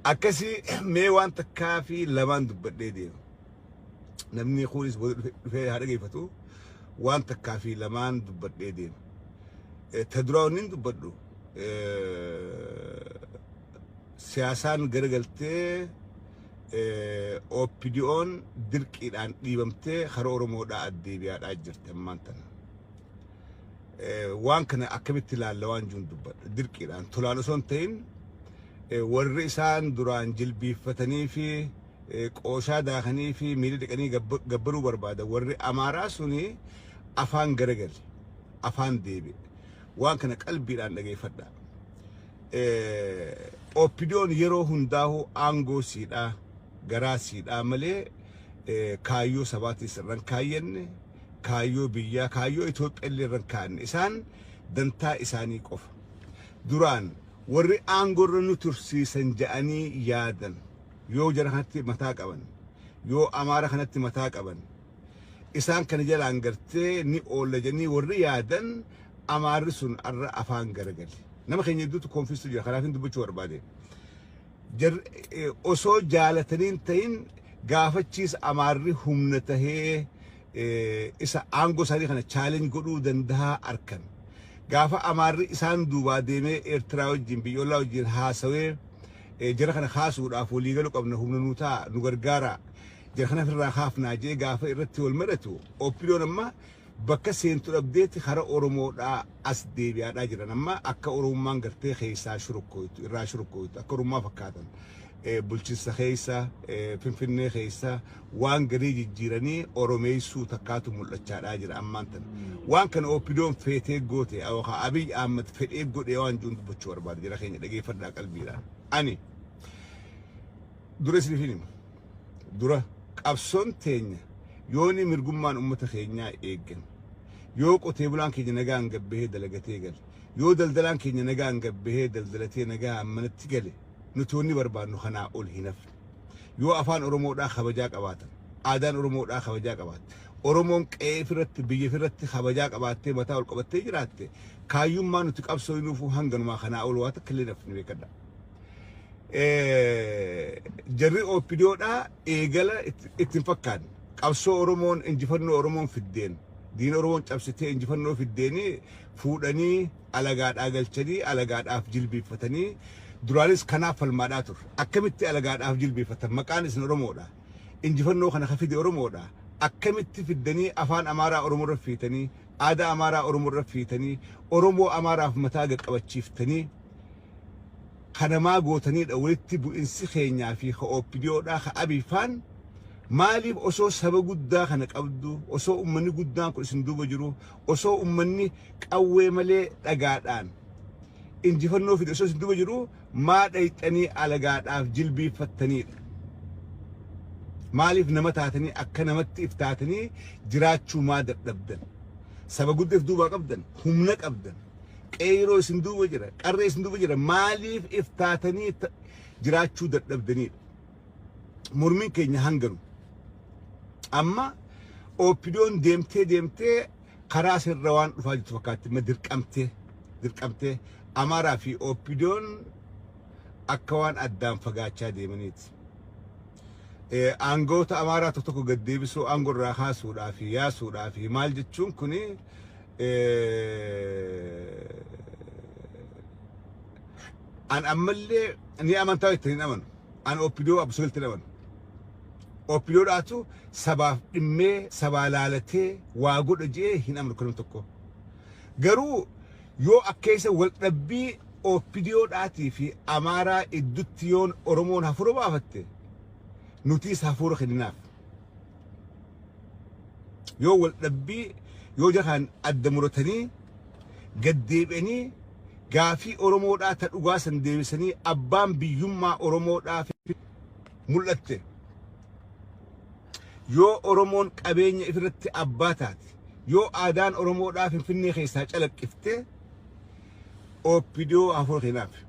أكسي ميوان تكافي لمان دبدي ديو نمني خوليس في هذا كيفتو وان تكافي لمان دبدي ديو تدرونين دبدو سياسان غرغلتي اوبيديون درك الان ديبمتي خرور مودا ادي بياد اجرت مانتن وان كان اكبت لالوان جون دبد درك الان تلالسون تين والرئسان دران جلبي فتني في قوشا داخني في ميل دقني غبرو برباده ور امارا سوني افان غرغل افان ديبي وان كان قلبي الان دغي فدا اوبيديون يرو هنداو انغو سيدا غراسي دامله كايو سباتي سرن كاين كايو بيا كايو ايثيوبيا اللي رنكان اسان دنتا اساني قف دران وري انغورنو ترسي سنجاني يادن يو جرحتي متاقبن يو اماره خنتي متاقبن اسان كان جل انغرتي ني اولجني وري يادن امارسون ار افان غرغل نما خني دوت كونفيس جو خلافين دبچ ورباده جر اوسو جالتنين تين غافتشيس اماري همنته اسا انغو ساري خنا تشالنج غدو دندا اركن غافا اماري اسان دوبا ديمه ارتراو جيمبيولاو جين هاسوي جر خنا خاصو دافو ليغلو قبنا همنوتا نغرغارا جر خنا في الرخافنا جي غافا ارتي والمرتو اوبيدونما بكا سينتو ابديت خرا اورومو دا اس ديبيا دا جرانما اكا اورومان غرتي خيسا شروكويتو را شروكويتو اكا اوروما فكاتن بلچيس خيسا فنفني خيسا وان غري جيراني اوروميسو تكاتو مولچا دا جرا امانتن وان كان اوبيدون فيتي غوتي او خا ابي احمد فدي غودي وان جوند بچور بار جرا خيني دغي فردا قلبي دا اني درس الفيلم درا قبسون تين يوني مرغمان امته خينيا ايغن يو قوتي بلان كي نغان غبه دلغتي غل يو دلدلان كي نغان غبه دلدلتي نغا منتغلي نتوني بربانو خنا اول هنف يو افان اورومو دا خبجا قبات ادان اورومو دا خبجا قبات اورومون قيفرت بيفرت خبجا قبات متا القبت جرات كايوم ما نتقبسو ينفو هنغن ما خنا اول وات كل نفني بكدا جري اوبيديو دا ايغلا اتنفكان قبسو اورومون انجفنو اورومون في الدين دين اورومون قبستي انجفنو في الدين فودني علغاد اغلچدي علغاد اف جلبي فتني دراليس كناف الماداتور اكمتي علغاد اف جلبي فتن مقانس اورومو دا انجفنو خنا خفيدي اورومو دا اكمتي في الدني افان امارا اورومو رفيتني ادا امارا اورومو رفيتني اورومو امارا متاغ قبچيفتني خنما غوتني دولتي بو انسي خينيا في اوبيديو دا ابي فان مالي اوسو سبا غدا خنا قبدو اوسو امني غدا كو سندو بجرو اوسو امني قوي ملي دغادان انجفنو في اوسو سندو بجرو ما دايتني على غاداف جلبي فتني مالي نمتاتني اكنمت افتاتني جراچو ما ددبدن سبا غدا فدوبا قبدن همنا قبدن قيرو سندو بجرا قري سندو بجرا مالي افتاتني جراچو ددبدني مرمين كينيا هنغرو اما اوبيدون ديمتي خراس الروان فاجت فكات درقمتي امارا في اوبيدون اكوان ادام فغاچا ديمنيت انغوت امارا توكو غديبسو انغور راخا سودا في يا سودا في مال جچون كني ان املي اني امنتاي تين امن ان اوبيدو ابسولت نمن اوبيدو داتو سبا دمي سبا لالتي واغو دجي هينام كنم تكو غرو يو اكيس ولدبي اوبيدو داتي في امارا ادوتيون اورومون هفرو بافتي نوتيس هفورو خدناف يو ولدبي يو جهان ادمرتني قديبني غافي اورومو دا تدغاسن ديبسني ابان بيوما اورومو دا في ملته يو اورومون قبيني افرت اباتات يو ادان اورومو دا فني خيسا چلقفته اوبيديو افور خلاف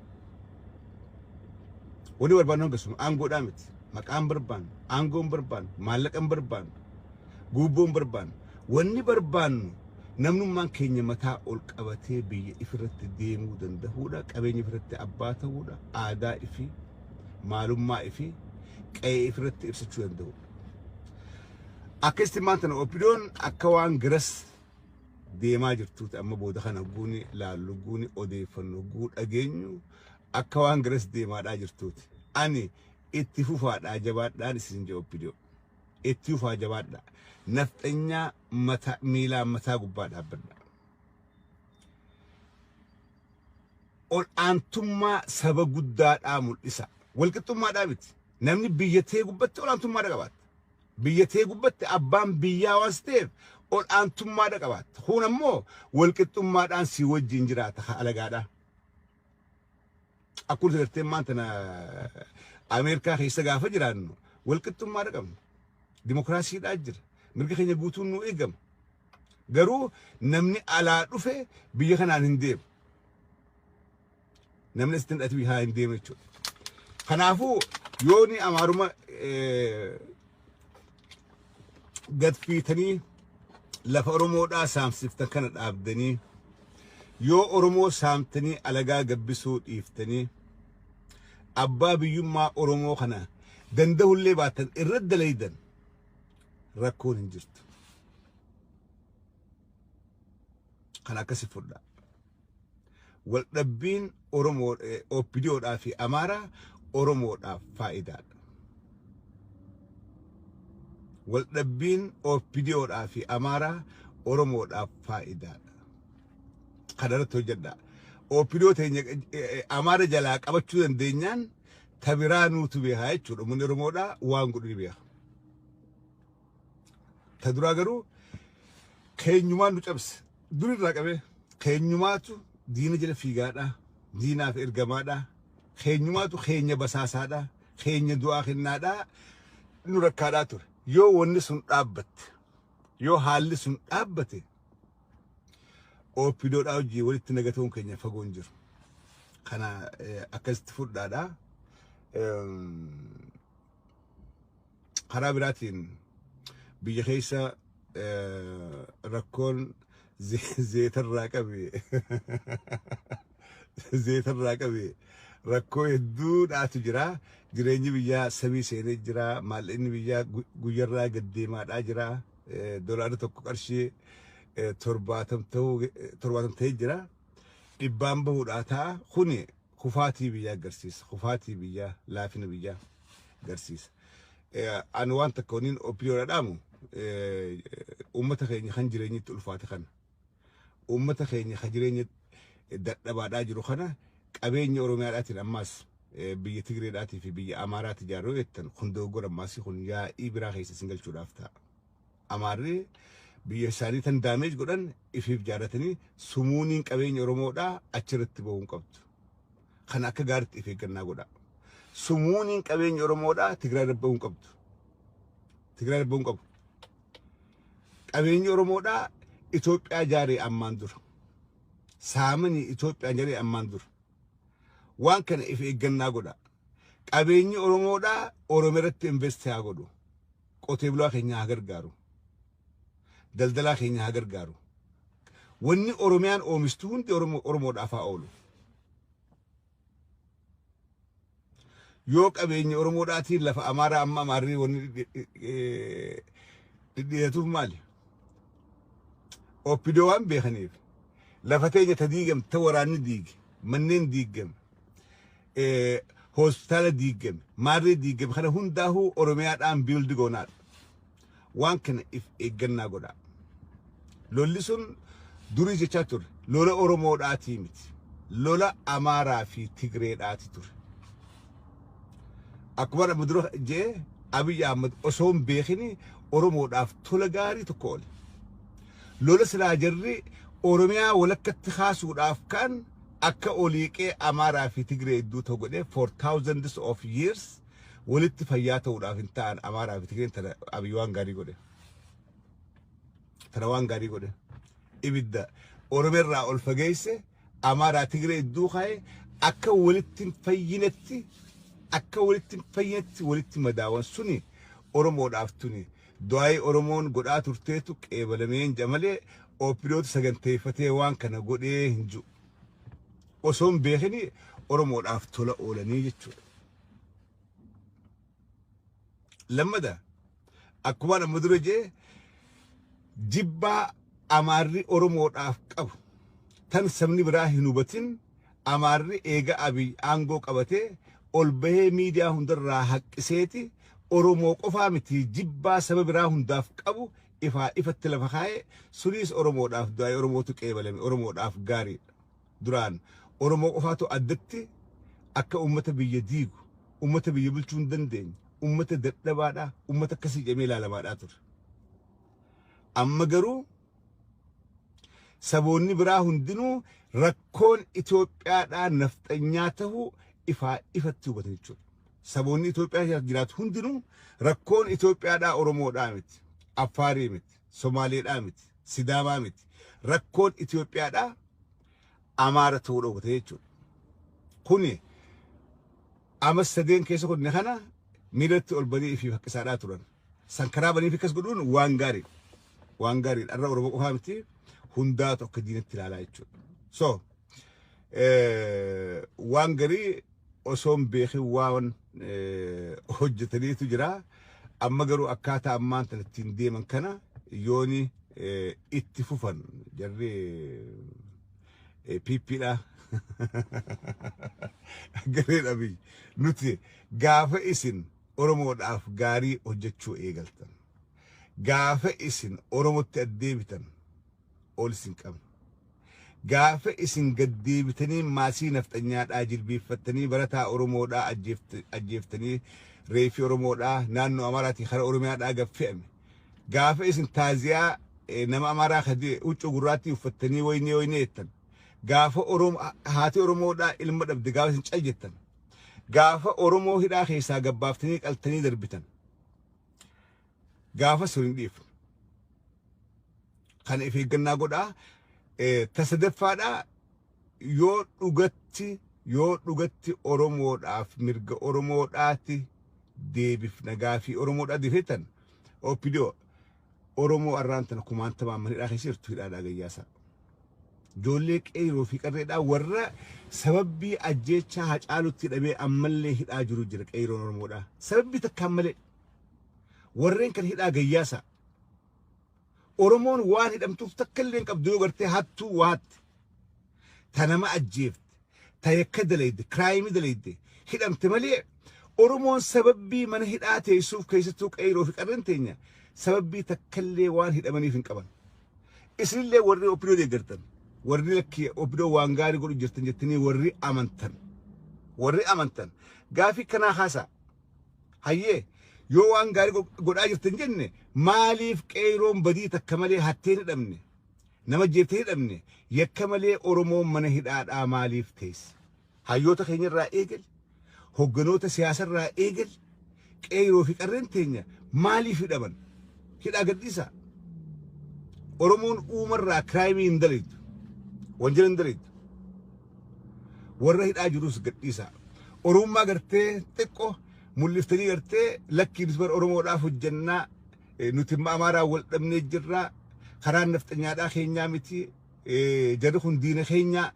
ودي بربانو بسم انغو دامت مقام بربان انغوم بربان مالقم بربان غوبوم بربان وني بربان نمنو مان كينيا متا القبته بي افرت ديمو دندهودا قبيني افرت اباتهودا ادا افي maalummaa ifi qe'ee ifirratti ibsachuu danda'u. Akkasitti maantana opiniyoon akka waan garas deemaa jirtuuti amma booda kana guuni laallu guuni odeeffannoo guu dhageenyu akka waan garas deemaadhaa jirtuuti. Ani itti fufaadhaa jabaadhaan isin je opiniyoo. Itti fufaa jabaadhaa. Nafxanyaa mata miilaan mataa gubbaa dhaabbadha. Ol aantummaa saba guddaadhaa mul'isa. Walqixxummaadhaa miti. Namni biyyatee gubbatti ol aantummaadha qabaata. Biyyatee gubbatti abbaan biyyaa waan ta'eef ol aantummaadha qabaata. Kun ammoo walqixxummaadhaan si wajjin jiraata alagaadhaa. Akkuma sagartee maanta Ameerikaa keessa gaafa jiraannu walqixxummaadha qabna. Dimookiraasiidhaa jira. Mirga keenya guutuun nu eegama. Garuu namni alaa dhufe biyya kanaan hin deemu. Namni asitti hidhatu biyya hin deemu jechuudha. Kanaafuu yooni amaaruma gad fiitanii lafa Oromoodhaa saamsiftan kana dhaabdanii yoo Oromoo saamtanii alagaa gabbisuu dhiiftanii abbaa biyyummaa Oromoo kana danda'ullee baatan irra dalaydan rakkoon hin jirtu. Kan akkasi fudhaa. Wal dhabbiin Oromoo OPDOdhaa fi Amaaraa Oromoodhaaf faayidaadha. Wal dhabbiin OPDOdhaa fi Amaaraa Oromoodhaaf faayidaadha. Kanarratti hojjedhaa. OPDO teenya Amaara jalaa qabachuu dandeenyaan tabiraa nuutu beekaa jechuudha. Uummanni Oromoodhaa waan godhu ni beeka. Ta duraa garuu keenyumaan nu cabse. Durirraa qabee keenyumaatu diina jala fiigaadha. Diinaaf ergamaadha. Keenyumaatu keenya basaasaadha. Keenya du'aa kennaadha. Nu rakkaadhaa ture. Yoo wanni sun dhaabbatte, yoo haalli sun dhaabbate, OPDOdhaa hojii walitti nagatuun keenya fagoon jiru. Kana akkasitti fudhaadha. Karaa biraatiin biyya keessa rakkoon zeetarraa qabe zeetarraa qabe rakkoo hedduudhaatu jira. Jireenyi biyyaa sabii seenee jira. Maallaqni biyyaa guyyarraa gaddeemaadhaa jira. Dolaarri tokko qarshii 70 ta'ee jira. Dhibbaan bahuudhaa ta'a. Kuni kufaatii biyyaa agarsiisa. Kufaatii biyyaa laafina biyyaa agarsiisa. Ani waan takka waniin OPDOdhaa dhaamu uummata keenya kan jireenyitti ulfaate kana. Uummata keenya kan jireenya dadhabaadhaa jiru kana qabeenya Oromiyaadhaatiin ammaas biyya Tigreedhaatii fi biyya Amaaraatti ijaaruu jettan kun dogoggora ammaasii kun yaa'ii biraa keessa isin galchuudhaaf ta'a. Amaarri biyya isaanii tan daameej godhan ifiif jaalatanii sumuuniin qabeenya Oromoodhaa achirratti bahuun qabdu. Kana akka gaariitti if eeggannaa godha. Sumuuniin qabeenya Oromoodhaa Tigraay irra bahuun qabdu. Tigraay irra bahuun qabu. Qabeenyi Oromoodhaa Itoophiyaa jaaree ammaan dura. Saamanii Itoophiyaa jaaree ammaan dura. Waan kana if eeggannaa godha. Qabeenyi Oromoodhaa Oromiyaatti invest haa godhu. Qotee bulaa keenya haa gargaaru. Daldalaa keenya haa gargaaru. Wanni Oromiyaan oomishtu hundi Oromoodhaaf haa oolu. Yoo qabeenya Oromoodhaatiin lafa Amaaraa amma Amaarri wanni dhidhiyetuuf maali? OPDO waan beekaniif lafa teenya ta diigame ta waraanni diige manneen diigame hospitaala diigame maarree diigame kana hundaahuu Oromiyaadhaan biildi goonaadha. Waan kana if eeggannaa godhaa. Lolli sun durii jechaa ture lola Oromoodhaatii miti. Lola Amaaraa fi Tigreedhaati ture. Akkuma nama dura jee Abiy Ahmed osoo hin beekini Oromoodhaaf tola gaarii tokko oole. Lola silaa jarri Oromiyaa walakkatti kaasuudhaaf kan akka oliiqee Amaaraa fi Tigree hedduu ta'u godhee for thousands of years walitti fayyaa ta'uudhaaf hin ta'an Amaaraa fi Tigreen tana Abiy waan gaarii godhe. Tana waan gaarii godhe. Ibidda Oromiyaarraa ol fageesse Amaaraa Tigree hedduu kaa'e akka walitti hin fayyinetti walitti madaawan suni Oromoodhaaf tuni. Du'aay Oromoon godhaa turteetu qeebalameen jamalee OPDOtu saganteeffatee waan kana godhee hin jiru. Osoo hin beekini Oromoodhaaf tola oolanii jechuudha. lammada akkuma nama dura jee jibbaa amaarri oromoodhaaf qabu tan sabni biraa hin hubatin amaarri eega abiy aangoo qabatee ol bahee miidiyaa hundarraa haqqiseeti oromoo qofaa miti jibbaa saba biraa hundaaf qabu ifatti lafa kaa'ee suniis oromoodhaaf du'aa oromootu qeebalame oromoodhaaf gaarii duraan oromoo qofaatu addatti akka ummata biyya diigu ummata biyya bulchuu hin dandeenye ummata dadhabaadha ummata akkasii jedhamee ilaalamaadhaa ture amma garuu saboonni biraa hundinuu rakkoon Itoophiyaadhaa nafxanyaa ta'uu ifatti hubatan jechuudha. Saboonni Itoophiyaa jiraatu hundinuu rakkoon Itoophiyaadhaa Oromoodhaa miti, Affaarii miti, Somaaleedhaa miti, Sidaamaa miti. Rakkoon Itoophiyaadhaa Amaara ta'uu dhowwate jechuudha. Kuni amma sadeen keessa kunne kana miilatti ol banii fi haqqisaadhaa turan. Sankaraa banii fi akkas godhuun waan gaarii. Waan gaarii dharra Oromoo qofaa miti hundaatu akka diinatti ilaalaa jechuudha. So waan garii osoo hin beekin waan hojjetaniitu jira. Amma garuu akkaataa ammaan tan ittiin deeman kana yooni itti fufan jarri piippiidha. Gareen abiy nuti gaafa isin Oromoodhaaf gaarii hojjechuu eegaltan gaafa isin Oromotti addeebitan ol isin qabna. Gaafa isin gaddeebitanii maasii nafxanyaadhaa jilbeeffattanii barataa Oromoodhaa ajjeeftanii reefi Oromoodhaa naannoo Amaaraatii kara Oromiyaadhaa gaffe'ame. Gaafa isin taaziyaa nama Amaaraa kadee huccuu gurraattii uffattanii waynee jettan. Gaafa haati Oromoodhaa ilma dhabde gaafa isin caljettan. Gaafa Oromoo hidhaa keessaa gabbaaftanii qaltanii darbitan. Gaafa sun hin dhiifne. Kana if eeggannaa godhaa. Tasadaffaadhaa yoo dhugatti Oromoodhaaf mirga Oromoodhaati deebifna gaafii Oromoodhaa deefetan oppidoo Oromoo arraan tana kumaantamaan manidhaa keessa jirtu hidhaadhaa gayyaasaa. Ijoollee qeeroo fi qarreedhaa warra sababbii ajjeechaa Hacaalutti hidhamee ammallee hidhaa jiru jira qeeroon Oromoodhaa. Sababbii takkaan malee warreen kan hidhaa gayyaasaa. Oromoon waan hidhamtuuf takka illee hin qabdu yoo gartee hattuu waatti ta nama ajjeefte ta yakka dalayde kiraayimii dalayde hidhamte malee Oromoon sababbii mana hidhaa teessuuf keessattuu qeeroo fi qarreen teenya sababbii takka illee waan hidhamaniif hin qaban. Isinillee warri oppidoo deeggartan warri lakkii oppidoo waan gaarii godhu jirtan jettanii warri amantan gaafii kanaa haasaa hayyee yoo waan gaarii godhaa jirtan jenne maaliif qeeroon badii takka malee hatteen hidhamne nama jeeftee hidhamne yakka malee Oromoon mana hidhaadhaa maaliif teesse hayyoota keenyarraa eegal hogganoota siyaasarraa eegal qeeroo fi qarreen teenya maaliif hidhaman hidhaa gadhiisaa. Oromoon uumarraa kiraayimii hin dalaytu wanjala hin dalaytu warra hidhaa jirus gadhiisaa. Oromummaa gartee xiqqoo mul'iftanii gartee lakkii bisbar Oromoodhaaf hojjannaa nuti Amaaraa wal dhabnee jirraa karaan nafxanyaadhaa keenyaa miti jarri kun diina keenyaa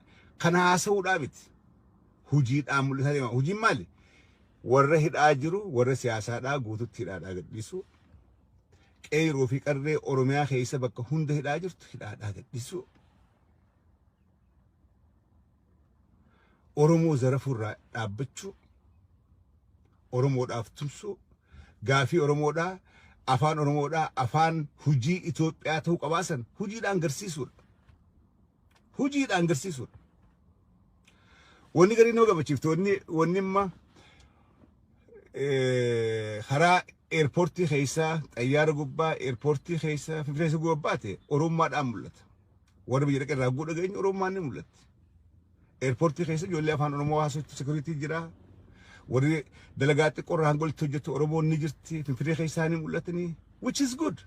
kana haasa'uudhaa miti hojiidhaan mul'isaa deema. Hojiin maali? Warra hidhaa jiru warra siyaasaadhaa guututti hidhaadhaa gadhiisuu. Qeeroo fi qarree Oromiyaa keessa bakka hunda hidhaa jirtu hidhaadhaa gadhiisuu. Oromoo zarafuurraa dhaabbachuu. Oromoodhaaf tumsuu gaafii Oromoodhaa afaan Oromoodhaa afaan hujii Itoophiyaa ta'uu qabaasan hujiidhaan garsiisuudha. Hujiidhaan garsiisuudha. Wanni garii nama gabachiifte wanni imma karaa eerpoortii keessaa xayyaara gubbaa eerpoortii keessaa finfinnee gubbaate Oromummaadhaan mul'ata. Warra biyya dhaqee irraa guudha geenye Oromummaan ni mul'atti. Eerpoortii keessa ijoollee afaan Oromoo haasoftu sekuriitii jira. Warri dalagaa xiqqoo irraa hangolti hojjetu Oromoon ni jirti finfinnee keessaa ni mul'atanii which is good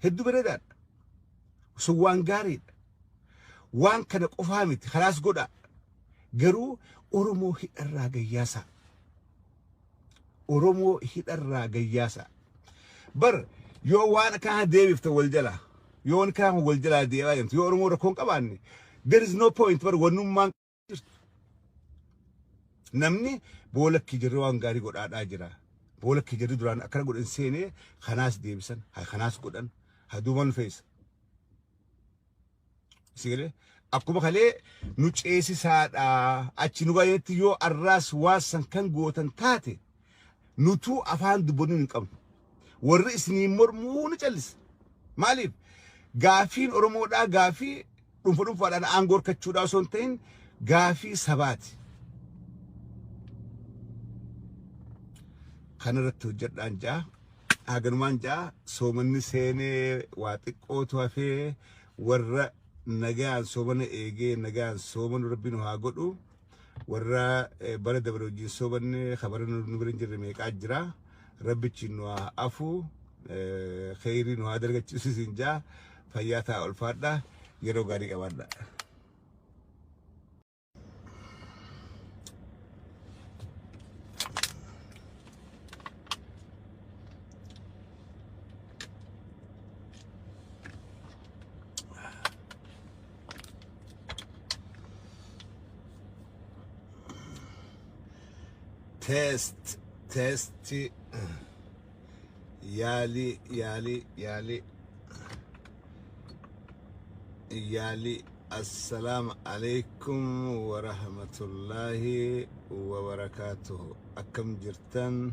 hedduu bareedaadha. Sun waan gaariidha. Waan kana qofaa miti kalaas godha garuu Oromoo hidharraa gayyaasaa. Oromoo hidharraa gayyaasaa. Bar yoo waan kana deebifte wal jalaa yoo waan kana wal jalaa deebaa jirtu yoo Oromoo rakkoon qabaanne there is no point bar wannummaan jirtu. Namni boolakki jirre waan gaarii godhaadhaa jira. بقولك جري دران أكره قول إنساني خناس ديبسن هاي خناس قولن هدومان فيس سيقولي أكو خلي نوتشيسي ساد أتشي نغاية يو الراس واسن كان قوتن تاتي نوتو أفان دبوني نكم والرئيسني مرمو نجلس ماليب غافين أرمو دا غافي رنفرن فادان أنغور كتشودا سونتين غافي سبات خنرت جد أنجا أغنمان جا سومن سيني واتك أوتوا في ورّا نجان سومن إيجي نجان سومن ربنا هاقولو ورّا برد بروجي سومن خبرنا نبرنجر ميك أجرا ربي تشينوا أفو خيرين وهذا الجسسينجا فياتا الفادا يرو غاري كوادا تيست يالي السلام عليكم ورحمة الله وبركاته أكم جرتن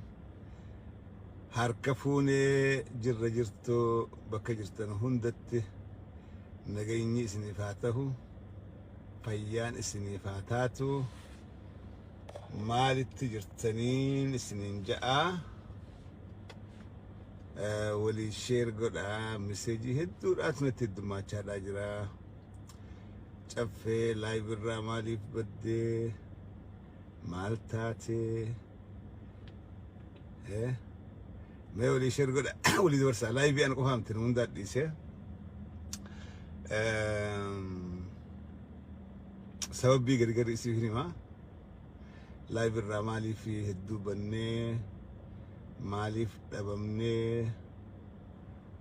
هاركفوني جرتو بك جرتن هندت نجيني سنفاته فيان سنفاتاتو مالت جرتنين سنين جاء ولي شير قد مسجي هدو راتمت الدماء شاد أجرا شفه لايف الرامالي بدي مالتاتي ما ولي شير قد ولي دورسا لايفي أنا قفهمت من دات ديسي سبب بي قري قري سيفني ما لايف الرامالي في هدو بني ماليف دبمني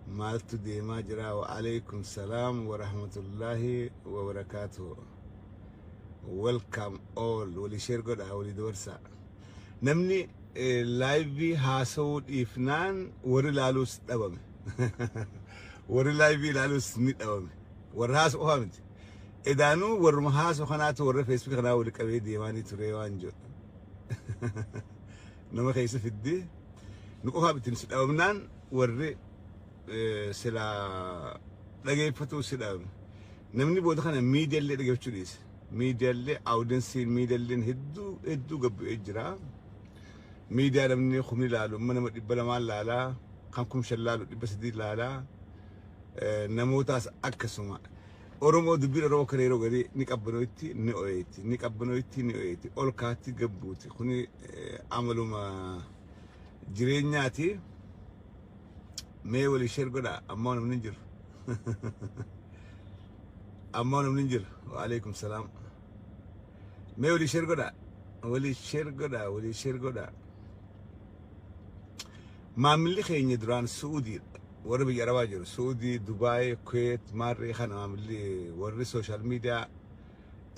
مالتو ديما جرا وعليكم السلام ورحمة الله وبركاته welcome all ولي شير قد ولي دورسا نمني لايفي هاسود إفنان وري لالوس دبمي وري لايفي لالوس نيت دبمي ورهاس أهمت إدانو ورمهاس وخناتو ور فيسبوك خنا ولي كبي ديماني تريوانجو نما خيس في الدي نقوها بتنسد أو منان ورّي سلا لقي فتو سلا نمني بود خنا ميديا اللي لقي بتشريس ميديا اللي أودنسين ميديا اللي هدو قبل إجرا ميديا نمني خمني لالو من بلا مال لالا خمكم شلالو بس دي لالا نموتاس أكسوما أورمو دبير رو كريرو غري نكابنويتي نيويتي أول كاتي قبوتي خوني عملوا ما جرينياتي مي ولي شرقنا أمان مننجر أمان مننجر وعليكم السلام مي ولي شرقنا ما من اللي خيني دران سعودي وربي يرواجر سعودي دبي كويت ماري خنا عملي وري سوشيال ميديا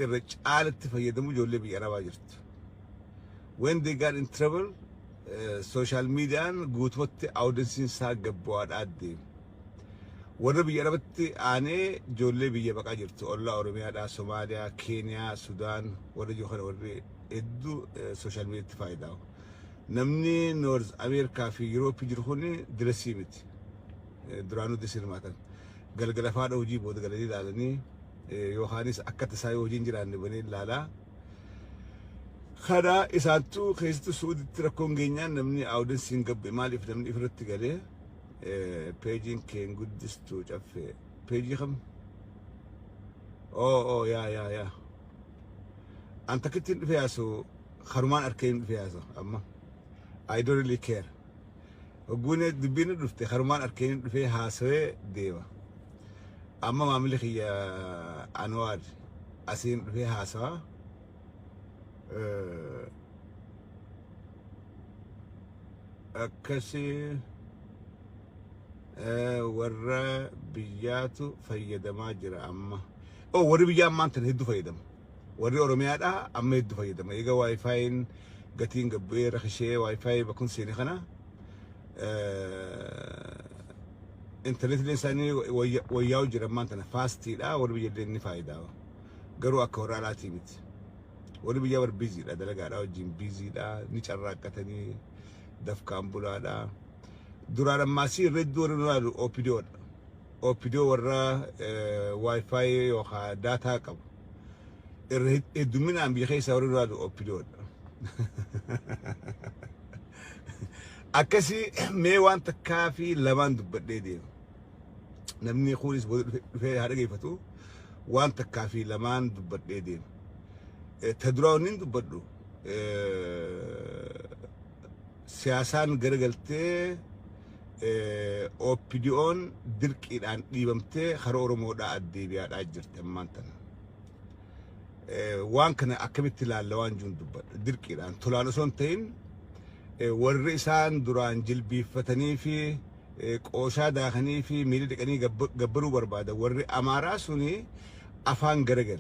الرجال تفيدمو جولي بيرواجرت when they got in trouble social media قوت وقت audience ساقبوا عادي وربي يربت أنا جولي بيبقى جرت الله أورميا دا سوماليا كينيا السودان وري جو خنا وري إدو social media تفايداو نمني نورز أمريكا في يوروب يجرخوني درسيمت درانو دسير ماتن قال فاد وجي بود قال دي لالني يوحانيس اكت ساي وجين جيران بني لالا خدا اسانتو خيستو سود تركون غينيا نمني اودن سينغب مالي فدمني فرت قال بيجين كين غودستو جاف بيجي خم او يا انت كنت فياسو خرمان اركين فياسو اما I don't really care وقولنا دبينا دفتي خرمان أركين فيها سوي ديوا أما ما عملي خي أنوار أسين فيها سوا أكسي ورا بياتو فيدا ما جرى أما أو ورا بيجام ما تنهدو فيدم ورا أورميادا أما يدو فيدم يجا واي فاين قتين قبير خشية واي فاي بكون سيني خنا internet الإنساني وياو جرمان تنا فاستي لا ولا بيجدني فايدة قروا أكورا لا تيمت ولا بيجاور بيزي لا دلقا لا جيم بيزي لا نيشارا كتني دف كامبولا لا دورا لما سير رد دور نلالو أوبيديو ورا واي فاي وخا داتا كم الدمين عم بيخيس ورا نلالو أوبيديو أكسي ميوان تكافي لمان دبدي دي نمني خوليس في هذا كيفتو وان تكافي لمان دبدي دي تدرونين دبدو سياسان غرغلتي أوبيديون درك الآن ديبمتي خرور مودا أدي بياد أجرت مانتن وان كان أكملت لوان جون دبد درك الآن تلالسون تين والرئيسان دران جلبي فتني في قوشا داخني في ميلد كني جبروا بربادة والرئ أمارا سوني أفان غرغل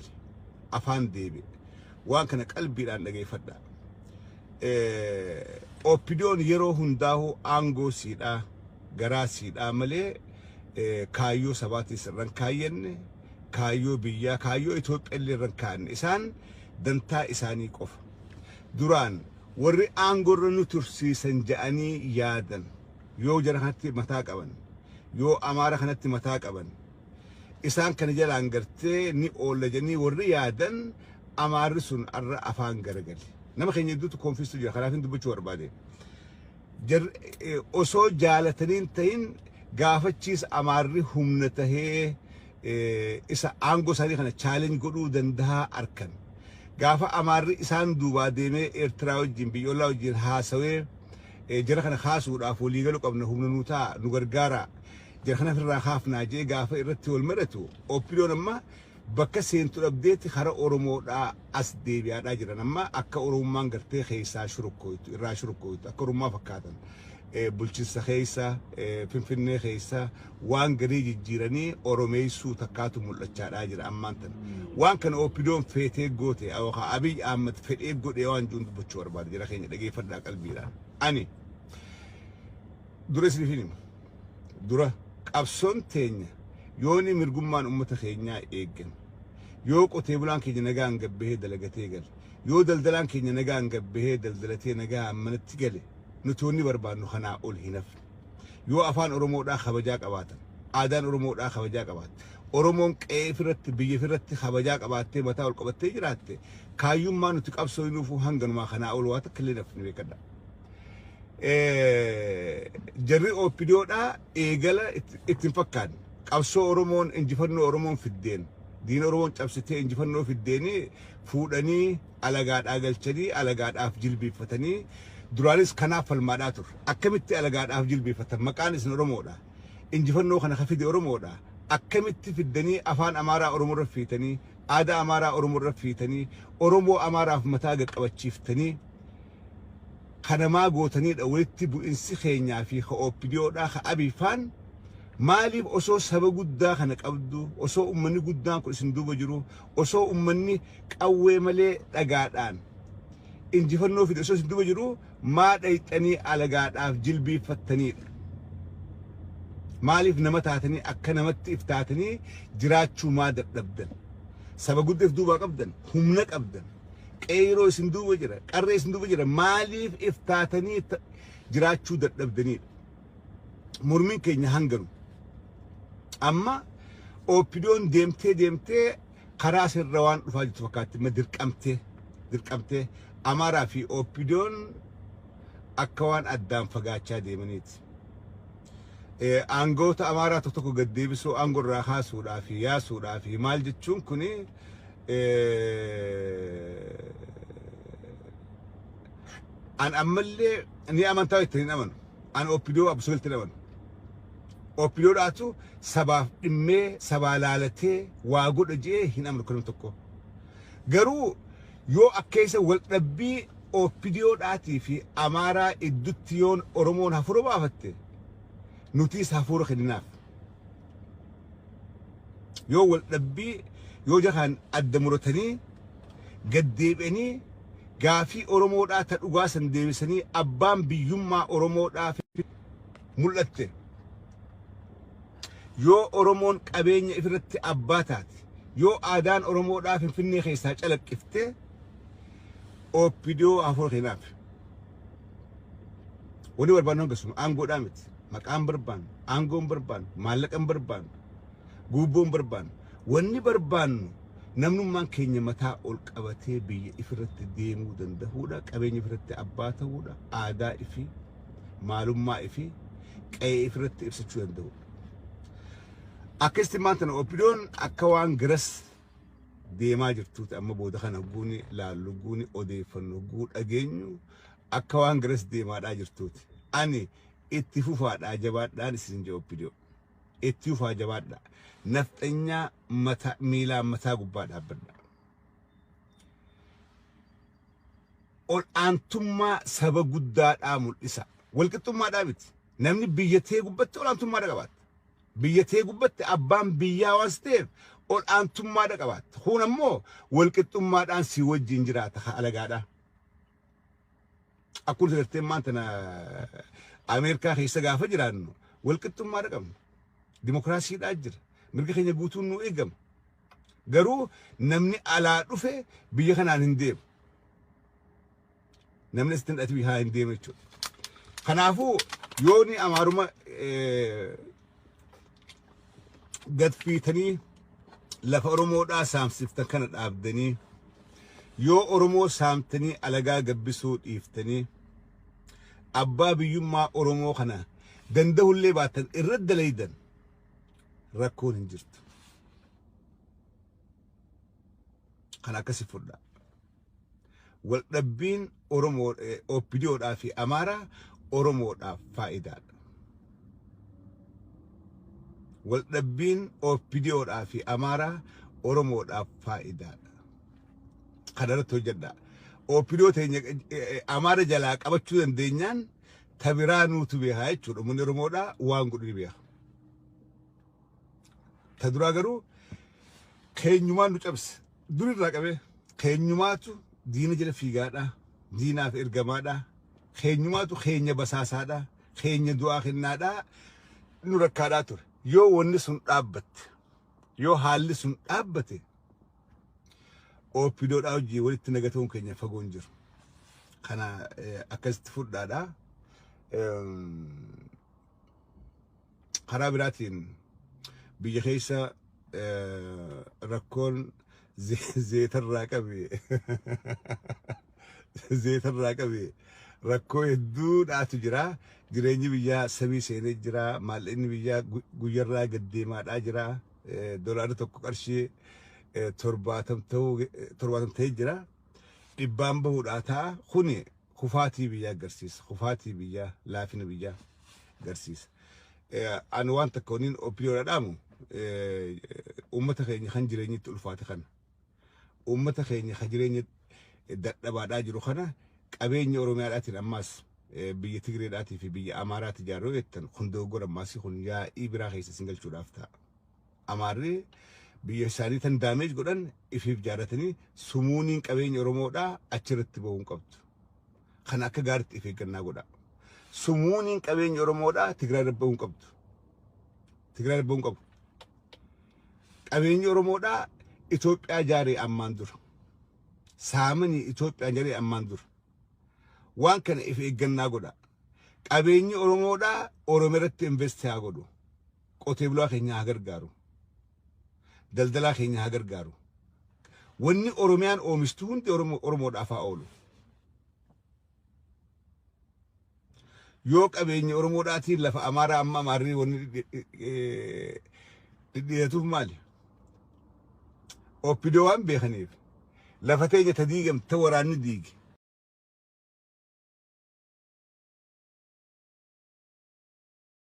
أفان ديبي وان كان قلبي الآن لقي فدا أوبيديون يرو هنداهو أنغو سيدا غراسيدا ملي كايو سباتي سرن كاين كايو بيا كايو إثيوبيا اللي رنكان إسان دنتا إساني قف دران ورّي أنغور نترسي سنجاني يادن يو جرحتي متاك أبن يو أمارة خنتي متاك أبن إسان كان جل أنغرتي ني أول جني ورّي يادن أمارسون أرى أفان غرغل نما خين يدو تكون في استوديو خلافين دبچور بعدين جر أسو جالتنين تين غافتشيس أماري همنته إسا أنغو ساري خنا challenge قدو دندها أركن غافا أماري إسان دوبا ديمي إرتراو جنبي يولا وجين هاسوي جرخنا خاسو رافو ليغلو قبنا همنوتا نغرغارا جرخنا في الرخاف ناجي غافا إرتي والمرتو أوبيديون أما بكا سينتو أبديتي خارا أورومو دا أس ديبيا دا جران أما أكا أورومان غرتي خيسا شروكويتو إرا شروكويتو أكا أوروما فكاتن بلچنسا خيسا فنفنة خيسا وان غريجي جيراني أوروميسو تكاتو ملچا دا جران أمانتن وان كان أوبيديون فيتي غوتي أو خا أبي أمت فيتي غوتي وان جون بچور بار جرا خيني دقي فردا قلبي دا أني درس لفينيم درا قبصون تيني يوني مرغمان أمتا خينيا إيجن يو قتيبلان كي نغان غبه دلغتيغل يو دلدلان كي نغان غبه دلدلتي نغا منتيغل نتوني بربانو خنا اول هنف يو افان اورومو دا خبجا قباتن ادان اورومو دا خبجا قبات اورومون قيفرت بيفرت خبجا قباتي متا والقبتي جراتي كايوم ما نتقبسو ينوفو هنغن ما خنا اول وات كل نفني بكدا جري اوبيديو دا ايغلا اتفكان قبسو اورومون انجفنو اورومون في الدين دين أورومون تبستي إنجفنو في الديني فودني على قاد أقلتني على قاد أفجل بفتني دراليس كناف الماداتور أكملت على قاد أفجل بفتن مكان اسم أورومو دا إنجفنو خنا خفيد أورومو دا أكملت في الدني أفان أمارا أورومو رفيتني آدا أمارا أورومو رفيتني أورومو أمارا في متاقق أوتشيفتني خنا ما قوتني أولتي بو إنسي خينيا في خأوبيديو دا خأبي فان مالي أسو سبب قدا خنك أبدو أسو أمني قدا كل سندو بجرو أسو أمني قوي ملي لقادان إن جفنو في أسو سندو بجرو ما دايتني على قاد أف جلبي فتني مالي في نمتاتني أكا نمت إفتاتني جراتشو ما دبدن سبب قدا فدوبا قبدن همنك أبدن كيرو سندو بجرا قرر سندو بجرا مالي في إفتاتني جراتشو دبدني مرمين كي هنغرو أما أوبيديون ديمتي خراس الروان فاجت فكات ما دركمتي أمارا في أوبيديون أكوان أدام فقاتشا ديمنيت أنغوت أمارا تتوكو قد ديبسو أنغو الراخا سودا في يا سودا في مال جتشون كوني أن أملي أني أمن تاويتين أمن أن أوبيديو أبسولتين أمن أوبيديو راتو سبا إمي سبا لالتي واقود أجيه هنا أمر كلهم تكو قرو يو أكيسة والنبي أوبيديو راتي في أمارا إدوتيون أورومون هفورو بافتي نوتيس هفورو خلناف يو والنبي يو جهان الدمرتني قد ديبني قافي أورومو راتا الأقاسن ديبسني أبان بيوما أورومو رافي mul'atte yoo oromoon qabeenya ifirratti abbaataati yoo aadaan oromoodhaa finfinnee keessaa calaqqifte OPDO afur keenaaf wani barbaannu gasuma aangoodhaa miti maqaan barbaannu aangoon barbaannu maallaqan barbaannu guubboon barbaannu wanni barbaannu namnummaan keenya mataa ol qabatee biyya ifirratti deemuu danda'uudha qabeenya ifirratti abbaa ta'uudha aadaa ifi maalummaa ifi qe'ee ifirratti ibsachuu danda'uudha akkasitti maanta OPDO'n akka waan garas deemaa jirtuuti amma booda kana guuni laallu guuni odeeffannoo guu dhageenyu akka waan garas deemaadhaa jirtuuti ani itti fufaadhaa jabaadhaan isin jee OPDO itti fufaa jabaadhaa nafxanyaa mata miilaan mataa gubbaa dhaabbadha ol aantummaa saba guddaadhaa mul'isa walqixxummaadhaa miti namni biyyatee gubbatti ol aantummaadha qabaata biyyatee gubbatti abbaan biyyaa waan ta'eef ol aantummaadha qabaata kun ammoo walqixxummaadhaan si wajjin jiraata alagaadha akkuma gartee maanta Ameerikaa keessa gaafa jiraannu walqixxummaadha qabna dimokiraasiidhaa jira mirga keenya guutuun nu eegama garuu namni alaa dhufe biyya kanaan hin deemu namni istiin dhati biyyaa hin deemu jechuudha kanaafuu yooni amaaruma gad fiitanii lafa oromoodhaa saamsiftan kana dhaabdanii yoo oromoo saamtanii alagaa gabbisuu dhiiftanii abbaa biyyummaa oromoo kana danda'ullee baatan irra dalaydan rakkoon hin jirtu kan akkasi fudha wal dhabbiin oromoo OPDO'dhaa fi amaaraa oromoodhaaf faayidaadha wal dhabbiin OPDO'dhaa fi amaaraa oromoodhaaf faayidaadha kanarratti hojjedha OPDO teenya amaara jalaa qabachuu dandeenyaan tabiraa nuutu beekaa jechuudha uummanni oromoodhaa waan godhu ni beeka ta duraa garuu keenyumaan nu cabse durirraa qabee keenyumaatu diina jala fiigaadha diinaaf ergamaadha keenyumaatu keenya basaasaadha keenya du'aa kennaadha nu rakkaadhaa ture yoo wanni sun dhaabbatte yoo haalli sun dhaabbate OPDO'dhaa hojii walitti nagatuun keenya fagoon jiru kana akkasitti fudhaadha karaa biraatiin biyya keessa rakkoon zeetarraa qabe rakkoo hedduudhaatu jira jireenyi biyyaa sabii seenee jira maallaqni biyyaa guyyarraa gaddeemaadhaa jira dolaarri tokko qarshii 70 ta'ee jira dhibbaan bahuudhaa ta'a kuni kufaatii biyyaa agarsiisa kufaatii biyyaa laafina biyyaa agarsiisa ani waan takka waniin OPDO'dhaa dhaamu ummata keenya kan jireenyitti ulfaate kana ummata keenya kan jireenya dadhabaadhaa jiru kana qabeenya oromiyaadhaatiin ammaas biyya Tigreedhaatii fi biyya Amaaraatti ijaaruu jettan kun dogoggora ammaasii kun yaa'ii biraa keessa isin galchuudhaaf ta'a Amaarri biyya isaanii tan daameej godhan ifiif jaaratanii sumuuniin qabeenya oromoodhaa achirratti bahuun qabdu kan akka gaariitti if eeggannaa godha sumuuniin qabeenya oromoodhaa Tigraay irra bahuun qabdu Tigraay irra bahuun qabu qabeenyi oromoodhaa Itoophiyaa jaaree ammaan dura saamanii Itoophiyaa jaaree ammaan dura waan kana if eeggannaa godha qabeenyi oromoodhaa oromeerratti invest haa godhu qotee bulaa keenya haa gargaaru daldalaa keenya haa gargaaru wanni oromiyaan oomishtu hundi oromoodhaaf haa oolu yoo qabeenya oromoodhaatiin lafa amaaraa amma amaarrii wanni dhidhiyetuuf maali OPDO waan beekaniif lafa teenya ta diigamte waraanni diige